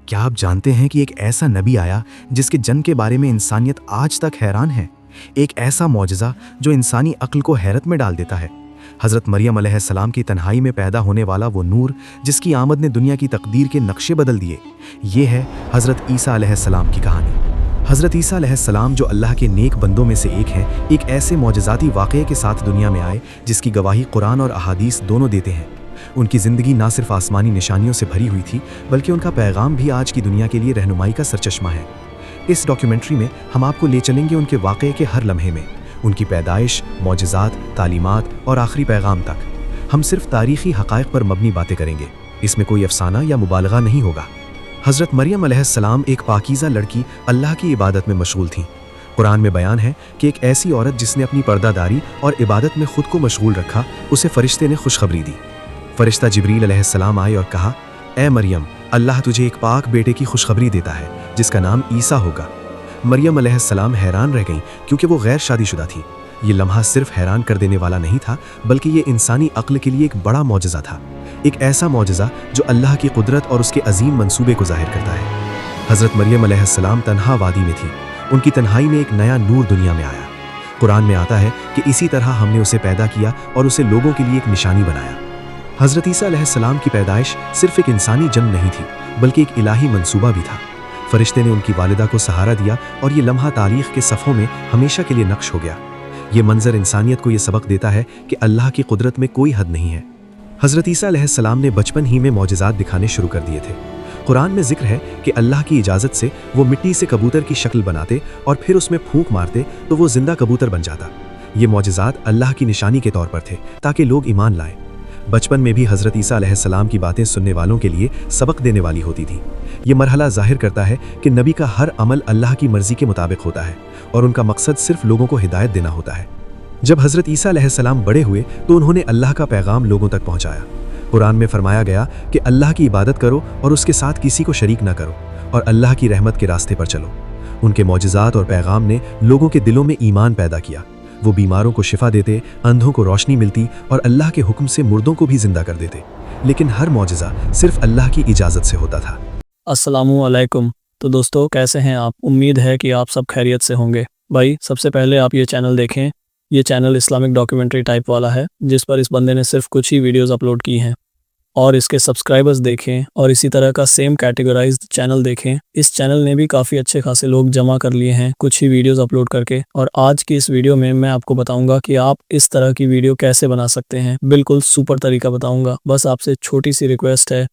क्या आप जानते हैं कि एक ऐसा नबी आया जिसके जन्म के बारे में इंसानियत आज तक हैरान है। एक ऐसा मौजज़ा जो इंसानी अक्ल को हैरत में डाल देता है। हज़रत मरियम अलैहिस्सलाम की तन्हाई में पैदा होने वाला वो नूर जिसकी आमद ने दुनिया की तकदीर के नक्शे बदल दिए। ये है हज़रत ईसा अलैहिस्सलाम की कहानी। हज़रत ईसा अलैहिस्सलाम जो अल्लाह के नेक बंदों में से एक हैं, एक ऐसे मौजज़ाती वाक़ये के साथ दुनिया में आए जिसकी गवाही कुरान और अहादीस दोनों देते हैं। उनकी ज़िंदगी ना सिर्फ आसमानी निशानियों से भरी हुई थी, बल्कि उनका पैगाम भी आज की दुनिया के लिए रहनुमाई का सरचश्मा है। इस डॉक्यूमेंट्री में हम आपको ले चलेंगे उनके वाक़ये के हर लम्हे में, उनकी पैदाइश, मौजज़ात, तालीमात और आखिरी पैगाम तक। हम सिर्फ तारीख़ी हक़ाइक़ पर मबनी बातें करेंगे, इसमें कोई अफसाना या मुबालगा नहीं होगा। हज़रत मरियम अलैहिस्सलाम एक पाकीज़ा लड़की अल्लाह की इबादत में मशगूल थीं। कुरान में बयान है कि एक ऐसी औरत जिसने अपनी पर्दादारी और इबादत में ख़ुद को मशगूल रखा, उसे फ़रिश्ते ने खुशखबरी दी। फ़रिश्ता जिब्रील अलैहिस्सलाम आए और कहा, ए मरियम, अल्लाह तुझे एक पाक बेटे की खुशखबरी देता है जिसका नाम ईसा होगा। मरियम अलैहिस्सलाम हैरान रह गईं क्योंकि वो गैर शादीशुदा थी। ये लम्हा सिर्फ हैरान कर देने वाला नहीं था, बल्कि ये इंसानी अक्ल के लिए एक बड़ा मौजज़ा था। एक ऐसा मौजज़ा जो अल्लाह की कुदरत और उसके अजीम मंसूबे को ज़ाहिर करता है। हज़रत मरियम अलैहिस्सलाम तन्हा वादी में थी। उनकी तन्हाई में एक नया नूर दुनिया में आया। कुरान में आता है कि इसी तरह हमने उसे पैदा किया और उसे लोगों के लिए एक निशानी बनाया। हज़रत ईसा अलैहिस्सलाम की पैदाइश सिर्फ एक इंसानी जन्म नहीं थी, बल्कि एक इलाही मंसूबा भी था। फ़रिश्ते ने उनकी वालिदा को सहारा दिया और ये लम्हा तारीख़ के सफ़ों में हमेशा के लिए नक्श हो गया। ये मंज़र इंसानियत को ये सबक देता है कि अल्लाह की कुदरत में कोई हद नहीं है। हज़रत ईसा अलैहिस्सलाम ने बचपन ही में मौजज़ात दिखाने शुरू कर दिए थे। कुरान में जिक्र है कि अल्लाह की इजाज़त से वो मिट्टी से कबूतर की शक्ल बनाते और फिर उसमें फूंक मारते तो वो जिंदा कबूतर बन जाता। ये मौजज़ात अल्लाह की निशानी के तौर पर थे ताकि लोग ईमान लाएं। बचपन में भी हज़रत ईसा अलैहिस्सलाम की बातें सुनने वालों के लिए सबक देने वाली होती थी। ये मरहला ज़ाहिर करता है कि नबी का हर अमल अल्लाह की मर्ज़ी के मुताबिक होता है और उनका मकसद सिर्फ लोगों को हिदायत देना होता है। जब हज़रत ईसा अलैहिस्सलाम बड़े हुए तो उन्होंने अल्लाह का पैगाम लोगों तक पहुँचाया। कुरान में फरमाया गया कि अल्लाह की इबादत करो और उसके साथ किसी को शरीक ना करो और अल्लाह की रहमत के रास्ते पर चलो। उनके मौजज़ात और पैगाम ने लोगों के दिलों में ईमान पैदा किया। वो बीमारों को शिफा देते, अंधों को रोशनी मिलती और अल्लाह के हुक्म से मुर्दों को भी जिंदा कर देते। लेकिन हर मौजज़ा सिर्फ अल्लाह की इजाज़त से होता था। अस्सलामु अलैकुम। तो दोस्तों, कैसे हैं आप? उम्मीद है कि आप सब खैरियत से होंगे। भाई, सबसे पहले आप ये चैनल देखें। ये चैनल इस्लामिक डॉक्यूमेंट्री टाइप वाला है, जिस पर इस बंदे ने सिर्फ कुछ ही वीडियोस अपलोड की हैं। और इसके सब्सक्राइबर्स देखें और इसी तरह का सेम कैटेगराइज्ड चैनल देखें। इस चैनल ने भी काफ़ी अच्छे खासे लोग जमा कर लिए हैं कुछ ही वीडियोस अपलोड करके। और आज की इस वीडियो में मैं आपको बताऊंगा कि आप इस तरह की वीडियो कैसे बना सकते हैं। बिल्कुल सुपर तरीका बताऊंगा। बस आपसे छोटी सी रिक्वेस्ट है,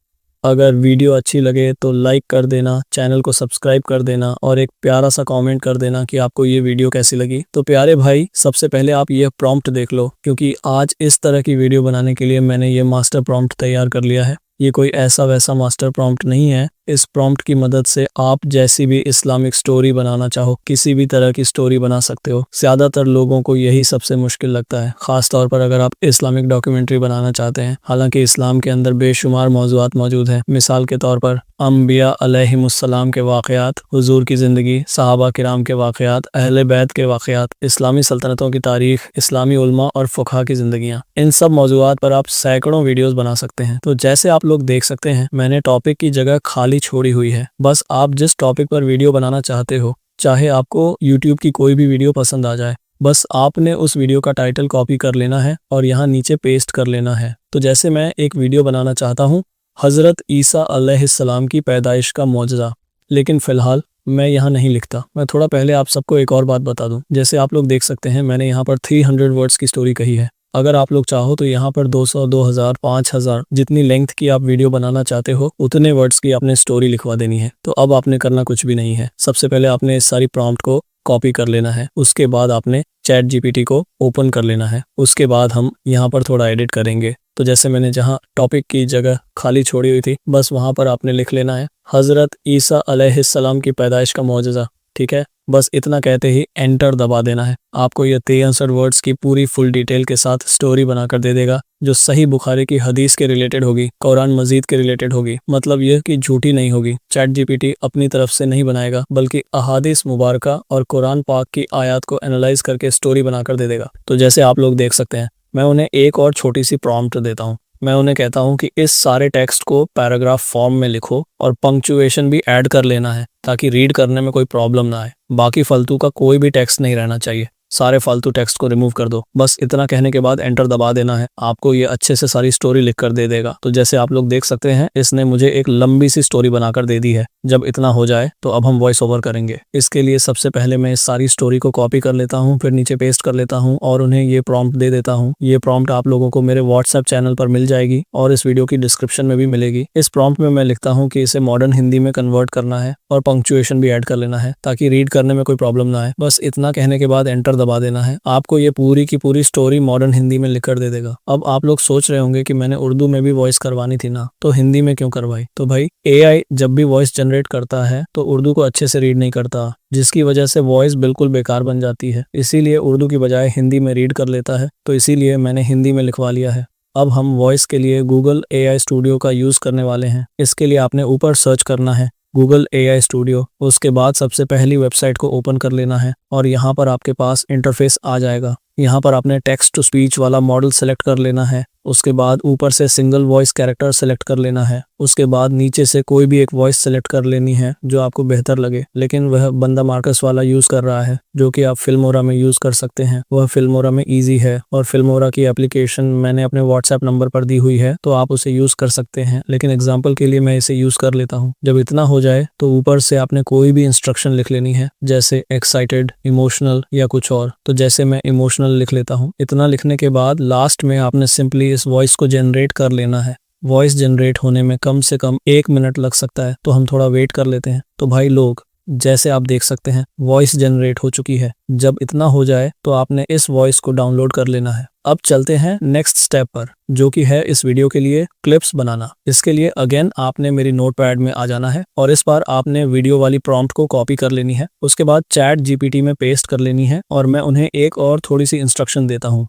अगर वीडियो अच्छी लगे तो लाइक कर देना, चैनल को सब्सक्राइब कर देना और एक प्यारा सा कमेंट कर देना कि आपको ये वीडियो कैसी लगी। तो प्यारे भाई, सबसे पहले आप ये प्रॉम्प्ट देख लो, क्योंकि आज इस तरह की वीडियो बनाने के लिए मैंने ये मास्टर प्रॉम्प्ट तैयार कर लिया है। ये कोई ऐसा वैसा मास्टर प्रॉम्प्ट नहीं है। इस प्रॉम्प्ट की मदद से आप जैसी भी इस्लामिक स्टोरी बनाना चाहो, किसी भी तरह की स्टोरी बना सकते हो। ज़्यादातर लोगों को यही सबसे मुश्किल लगता है, ख़ास तौर पर अगर आप इस्लामिक डॉक्यूमेंट्री बनाना चाहते हैं। हालांकि इस्लाम के अंदर बेशुमार मौज़ूआत मौजूद हैं। मिसाल के तौर पर अम्बिया अलैहिमुस्सलाम के वाक़यात, हुज़ूर की ज़िंदगी, सहाबा किराम के वाक़यात, अहले बैत के वाक़यात, इस्लामी सल्तनतों की तारीख़, इस्लामी उलमा और फ़ुक़हा की ज़िंदगियाँ। इन सब मौज़ूआत पर आप सैकड़ों वीडियोज़ बना सकते हैं। तो जैसे आप लोग देख सकते हैं, मैंने टॉपिक की जगह खाली छोड़ी हुई है। बस आप जिस टॉपिक पर वीडियो बनाना चाहते हो, चाहे आपको यूट्यूब की कोई भी वीडियो पसंद आ जाए, बस आपने उस वीडियो का टाइटल कॉपी कर लेना है और यहाँ नीचे पेस्ट कर लेना है। तो जैसे मैं एक वीडियो बनाना चाहता हूँ, हज़रत ईसा अलैहिस्सलाम की पैदाइश का मौजज़ा, लेकिन फ़िलहाल मैं यहाँ नहीं लिखता। मैं थोड़ा पहले आप सबको एक और बात बता दूँ। जैसे आप लोग देख सकते हैं, मैंने यहाँ पर 300 वर्ड्स की स्टोरी कही है। अगर आप लोग चाहो तो यहाँ पर 200, 2000, 5000 जितनी लेंथ की आप वीडियो बनाना चाहते हो, उतने वर्ड्स की आपने स्टोरी लिखवा देनी है। तो अब आपने करना कुछ भी नहीं है। सबसे पहले आपने इस सारी प्रॉम्प्ट को कॉपी कर लेना है। उसके बाद आपने चैट जीपीटी को ओपन कर लेना है। उसके बाद हम यहाँ पर थोड़ा एडिट करेंगे। तो जैसे मैंने जहाँ टॉपिक की जगह खाली छोड़ी हुई थी, बस वहाँ पर आपने लिख लेना है हज़रत ईसा अलैहिस्सलाम की पैदाइश का मौजज़ा। ठीक है, बस इतना कहते ही एंटर दबा देना है। आपको ये 63 वर्ड्स की पूरी फुल डिटेल के साथ स्टोरी बनाकर दे देगा, जो सही बुखारी की हदीस के रिलेटेड होगी, कुरान मजीद के रिलेटेड होगी। मतलब यह कि झूठी नहीं होगी। चैट जीपीटी अपनी तरफ से नहीं बनाएगा, बल्कि अहादीस मुबारका और कुरान पाक की आयत को एनालाइज करके स्टोरी बनाकर दे देगा। तो जैसे आप लोग देख सकते हैं, मैं उन्हें एक और छोटी सी प्रॉम्प्ट देता हूँ। मैं उन्हें कहता हूँ कि इस सारे टेक्स्ट को पैराग्राफ फॉर्म में लिखो और पंक्चुएशन भी ऐड कर लेना है ताकि रीड करने में कोई प्रॉब्लम ना आए। बाकी फालतू का कोई भी टेक्स्ट नहीं रहना चाहिए, सारे फालतू टेक्स्ट को रिमूव कर दो। बस इतना कहने के बाद एंटर दबा देना है, आपको ये अच्छे से सारी स्टोरी लिख कर दे देगा। तो जैसे आप लोग देख सकते हैं इसने मुझे एक लंबी सी स्टोरी बनाकर दे दी है। जब इतना हो जाए तो अब हम वॉइस ओवर करेंगे। इसके लिए सबसे पहले मैं इस सारी स्टोरी को कॉपी कर लेता हूँ, फिर नीचे पेस्ट कर लेता हूँ और उन्हें ये प्रॉम्प्ट दे देता हूँ। ये प्रॉम्प्ट आप लोगों को मेरे व्हाट्सएप चैनल पर मिल जाएगी और इस वीडियो की डिस्क्रिप्शन में भी मिलेगी। इस प्रॉम्प्ट में मैं लिखता हूँ कि इसे मॉडर्न हिंदी में कन्वर्ट करना है और पंक्चुएशन भी ऐड कर लेना है ताकि रीड करने में कोई प्रॉब्लम ना आए। बस इतना कहने के बाद एंटर दबा देना है, आपको ये पूरी की पूरी स्टोरी मॉडर्न हिंदी में लिख कर दे देगा। अब आप लोग सोच रहे होंगे कि मैंने उर्दू में भी वॉइस करवानी थी ना, तो हिंदी में क्यों करवाई? तो भाई AI जब भी वॉइस जनरेट करता है तो उर्दू को अच्छे से रीड नहीं करता, जिसकी वजह से वॉइस बिल्कुल बेकार बन जाती है। इसीलिए उर्दू की बजाय हिंदी में रीड कर लेता है, तो इसीलिए मैंने हिंदी में लिखवा लिया है। अब हम वॉइस के लिए गूगल AI स्टूडियो का यूज करने वाले हैं। इसके लिए आपने ऊपर सर्च करना है गूगल AI स्टूडियो। उसके बाद सबसे पहली वेबसाइट को ओपन कर लेना है और यहाँ पर आपके पास इंटरफेस आ जाएगा। यहाँ पर आपने टेक्स्ट टू स्पीच वाला मॉडल सेलेक्ट कर लेना है। उसके बाद ऊपर से सिंगल वॉइस कैरेक्टर सेलेक्ट कर लेना है। उसके बाद नीचे से कोई भी एक वॉइस सेलेक्ट कर लेनी है जो आपको बेहतर लगे, लेकिन वह बंदा मार्कस वाला यूज कर रहा है जो कि आप फिल्मोरा में यूज कर सकते हैं। वह फिल्मोरा में इजी है और फिल्मोरा की एप्लीकेशन मैंने अपने व्हाट्सएप नंबर पर दी हुई है, तो आप उसे यूज कर सकते हैं, लेकिन एग्जाम्पल के लिए मैं इसे यूज कर लेता हूँ। जब इतना हो जाए तो ऊपर से आपने कोई भी इंस्ट्रक्शन लिख लेनी है, जैसे एक्साइटेड, इमोशनल या कुछ और। तो जैसे मैं इमोशनल लिख लेता हूँ। इतना लिखने के बाद लास्ट में आपने सिंपली इस वॉइस को जनरेट कर लेना है। वॉइस जनरेट होने में कम से कम 1 मिनट लग सकता है, तो हम थोड़ा वेट कर लेते हैं। तो भाई लोग, जैसे आप देख सकते हैं वॉइस जनरेट हो चुकी है। जब इतना हो जाए तो आपने इस वॉइस को डाउनलोड कर लेना है। अब चलते हैं नेक्स्ट स्टेप पर, जो कि है इस वीडियो के लिए क्लिप्स बनाना। इसके लिए अगेन आपने मेरी नोटपैड में आ जाना है और इस बार आपने वीडियो वाली प्रॉम्प्ट को कॉपी कर लेनी है। उसके बाद चैट GPT में पेस्ट कर लेनी है और मैं उन्हें एक और थोड़ी सी इंस्ट्रक्शन देता हूँ।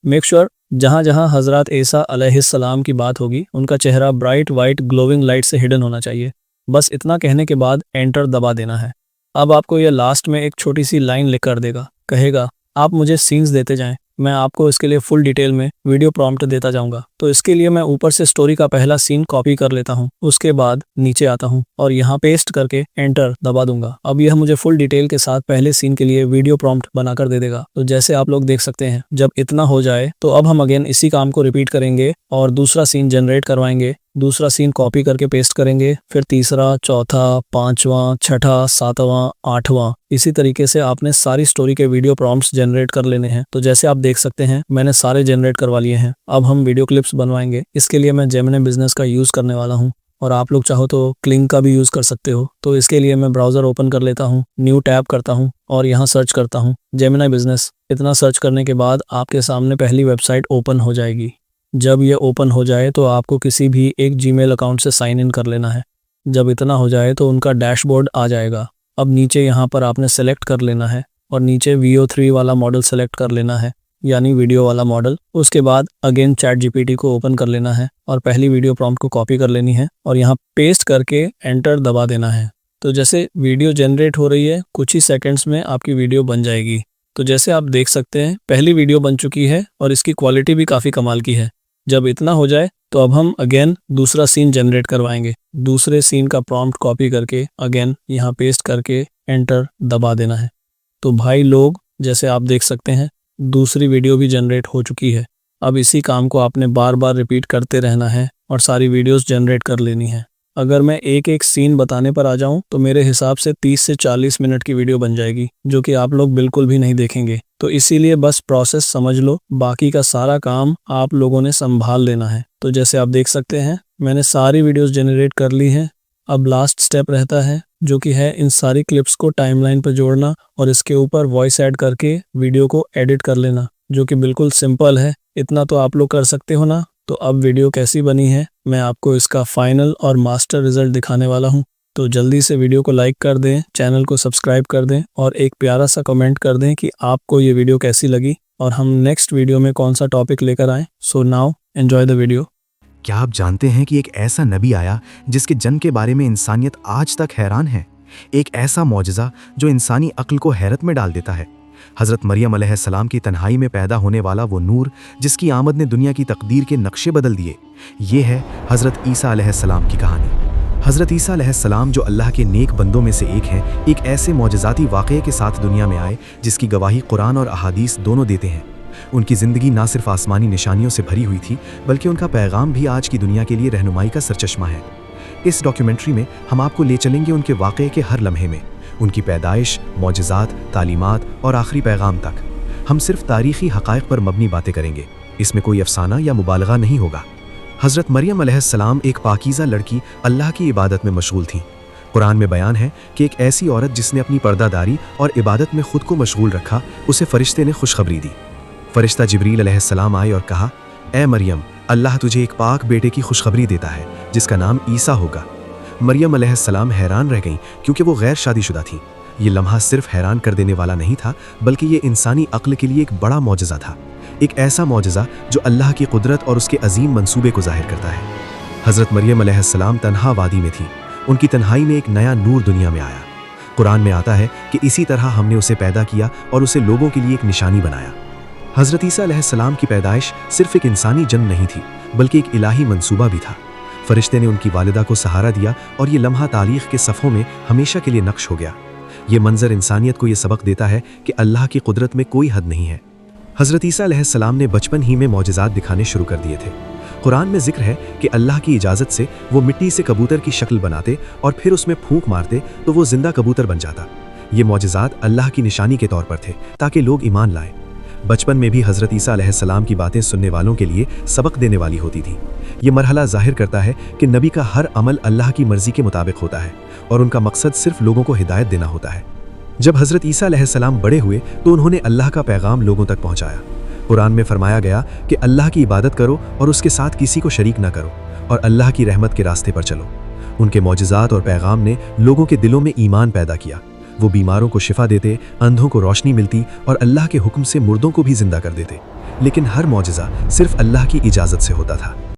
मेक श्योर जहाँ जहाँ हजरत ईसा अलैहिस्सलाम की बात होगी उनका चेहरा ब्राइट वाइट ग्लोविंग लाइट से हिडन होना चाहिए। बस इतना कहने के बाद एंटर दबा देना है। अब आपको यह लास्ट में एक छोटी सी लाइन लिख कर देगा, कहेगा आप मुझे सीन्स देते जाएं, मैं आपको इसके लिए फुल डिटेल में वीडियो प्रॉम्प्ट देता जाऊंगा। तो इसके लिए मैं ऊपर से स्टोरी का पहला सीन कॉपी कर लेता हूँ। उसके बाद नीचे आता हूँ और यहाँ पेस्ट करके एंटर दबा दूंगा। अब यह मुझे फुल डिटेल के साथ पहले सीन के लिए वीडियो प्रॉम्प्ट बनाकर दे देगा। तो जैसे आप लोग देख सकते हैं, जब इतना हो जाए तो अब हम अगेन इसी काम को रिपीट करेंगे और दूसरा सीन जनरेट करवाएंगे। दूसरा सीन कॉपी करके पेस्ट करेंगे, फिर तीसरा, चौथा, पांचवा, छठा, सातवां, आठवां। इसी तरीके से आपने सारी स्टोरी के वीडियो प्रॉम्प्ट्स जनरेट कर लेने हैं। तो जैसे आप देख सकते हैं मैंने सारे जनरेट करवा लिए हैं। अब हम वीडियो क्लिप्स बनवाएंगे। इसके लिए मैं जेमिनी बिजनेस का यूज करने वाला हूँ और आप लोग चाहो तो क्लिंक का भी यूज कर सकते हो। तो इसके लिए मैं ब्राउजर ओपन कर लेता हूँ, न्यू टैब करता हूँ और यहाँ सर्च करता हूँ जेमिनी बिजनेस। इतना सर्च करने के बाद आपके सामने पहली वेबसाइट ओपन हो जाएगी। जब ये ओपन हो जाए तो आपको किसी भी एक जीमेल अकाउंट से साइन इन कर लेना है। जब इतना हो जाए तो उनका डैशबोर्ड आ जाएगा। अब नीचे यहाँ पर आपने सेलेक्ट कर लेना है और नीचे VO3 वाला मॉडल सेलेक्ट कर लेना है, यानी वीडियो वाला मॉडल। उसके बाद अगेन चैट GPT को ओपन कर लेना है और पहली वीडियो प्रॉम्प्ट को कॉपी कर लेनी है और यहाँ पेस्ट करके एंटर दबा देना है। तो जैसे वीडियो जनरेट हो रही है, कुछ ही सेकंड्स में आपकी वीडियो बन जाएगी। तो जैसे आप देख सकते हैं पहली वीडियो बन चुकी है और इसकी क्वालिटी भी काफ़ी कमाल की है। जब इतना हो जाए तो अब हम अगेन दूसरा सीन जनरेट करवाएंगे। दूसरे सीन का प्रॉम्प्ट कॉपी करके अगेन यहाँ पेस्ट करके एंटर दबा देना है। तो भाई लोग, जैसे आप देख सकते हैं दूसरी वीडियो भी जनरेट हो चुकी है। अब इसी काम को आपने बार बार रिपीट करते रहना है और सारी वीडियोस जनरेट कर लेनी है। अगर मैं एक एक सीन बताने पर आ जाऊं तो मेरे हिसाब से 30 से 40 मिनट की वीडियो बन जाएगी, जो कि आप लोग बिल्कुल भी नहीं देखेंगे। तो इसीलिए बस प्रोसेस समझ लो, बाकी का सारा काम आप लोगों ने संभाल लेना है। तो जैसे आप देख सकते हैं मैंने सारी वीडियोस जनरेट कर ली हैं। अब लास्ट स्टेप रहता है जो कि है इन सारी क्लिप्स को टाइमलाइन पर जोड़ना और इसके ऊपर वॉइस ऐड करके वीडियो को एडिट कर लेना, जो कि बिल्कुल सिंपल है। इतना तो आप लोग कर सकते हो ना। तो अब वीडियो कैसी बनी है मैं आपको इसका फाइनल और मास्टर रिजल्ट दिखाने वाला हूँ। तो जल्दी से वीडियो को लाइक कर दें, चैनल को सब्सक्राइब कर दें और एक प्यारा सा कमेंट कर दें कि आपको ये वीडियो कैसी लगी और हम नेक्स्ट वीडियो में कौन सा टॉपिक लेकर आएँ। So now enjoy the video. क्या आप जानते हैं कि एक ऐसा नबी आया जिसके जन्म के बारे में इंसानियत आज तक हैरान है? एक ऐसा मौजज़ा जो इंसानी अक्ल को हैरत में डाल देता है। हज़रत मरियम अलैहिस्सलाम की तन्हाई में पैदा होने वाला वो नूर जिसकी आमद ने दुनिया की तकदीर के नक्शे बदल दिए, ये है हज़रत ईसा अलैहिस्सलाम की कहानी। हज़रत ईसा अलैहिस्सलाम जो अल्लाह के नेक बंदों में से एक हैं, एक ऐसे मौजज़ाती वाक़ये के साथ दुनिया में आए जिसकी गवाही कुरान और अहादीस दोनों देते हैं। उनकी ज़िंदगी ना सिर्फ आसमानी निशानियों से भरी हुई थी, बल्कि उनका पैगाम भी आज की दुनिया के लिए रहनुमाई का सरचश्मा है। इस डॉक्यूमेंट्री में हम आपको ले चलेंगे उनके वाक़ये के हर लम्हे में, उनकी पैदाइश, मौजज़ात, तालीमात और आखिरी पैगाम तक। हम सिर्फ तारीख़ी हक़ाइक़ पर मबनी बातें करेंगे, इसमें कोई अफसाना या मुबालगा नहीं होगा। हज़रत मरियम अलैहिस्सलाम एक पाकीज़ा लड़की अल्लाह की इबादत में मशगूल थीं। कुरान में बयान है कि एक ऐसी औरत जिसने अपनी पर्दादारी और इबादत में ख़ुद को मशगूल रखा, उसे फ़रिश्ते ने खुशखबरी दी। फ़रिश्ता जिब्रील अलैहिस्सलाम आए और कहा, ए मरियम, अल्लाह तुझे एक पाक बेटे की खुशखबरी देता है जिसका नाम ईसा होगा। मरियम अलैहिस्सलाम हैरान रह गईं क्योंकि वो गैर शादीशुदा थीं। ये लम्हा सिर्फ हैरान कर देने वाला नहीं था, बल्कि ये इंसानी अक्ल के लिए एक बड़ा मौजज़ा था, एक ऐसा मौजज़ा जो अल्लाह की कुदरत और उसके अजीम मंसूबे को ज़ाहिर करता है। हज़रत मरियम अलैहिस्सलाम तन्हा वादी में थी। उनकी तन्हाई में एक नया नूर दुनिया में आया। कुरान में आता है कि इसी तरह हमने उसे पैदा किया और उसे लोगों के लिए एक निशानी बनाया। हज़रत ईसा अलैहिस्सलाम की पैदाइश सिर्फ एक इंसानी जन्म नहीं थी, बल्कि एक इलाही मंसूबा भी था। फ़रिश्ते ने उनकी वालिदा को सहारा दिया और ये लम्हा तारीख़ के सफ़ों में हमेशा के लिए नक्श हो गया। ये मंज़र इंसानियत को ये सबक देता है कि अल्लाह की कुदरत में कोई हद नहीं है। हज़रत ईसा अलैहिस्सलाम ने बचपन ही में मौजज़ात दिखाने शुरू कर दिए थे। कुरान में जिक्र है कि अल्लाह की इजाज़त से वो मिट्टी से कबूतर की शक्ल बनाते और फिर उसमें फूंक मारते तो वो जिंदा कबूतर बन जाता। ये मौजज़ात अल्लाह की निशानी के तौर पर थे ताकि लोग ईमान लाएं। बचपन में भी हज़रत ईसा अलैहिस्सलाम की बातें सुनने वालों के लिए सबक देने वाली होती थी। ये मरहला ज़ाहिर करता है कि नबी का हर अमल अल्लाह की मर्ज़ी के मुताबिक होता है और उनका मकसद सिर्फ लोगों को हिदायत देना होता है। जब हज़रत ईसा अलैहिस्सलाम बड़े हुए तो उन्होंने अल्लाह का पैगाम लोगों तक पहुँचाया। कुरान में फरमाया गया कि अल्लाह की इबादत करो और उसके साथ किसी को शरीक ना करो और अल्लाह की रहमत के रास्ते पर चलो। उनके मौजज़ात और पैगाम ने लोगों के दिलों में ईमान पैदा किया। वो बीमारों को शिफा देते, अंधों को रोशनी मिलती और अल्लाह के हुक्म से मुर्दों को भी जिंदा कर देते। लेकिन हर मौजज़ा सिर्फ अल्लाह की इजाज़त से होता था।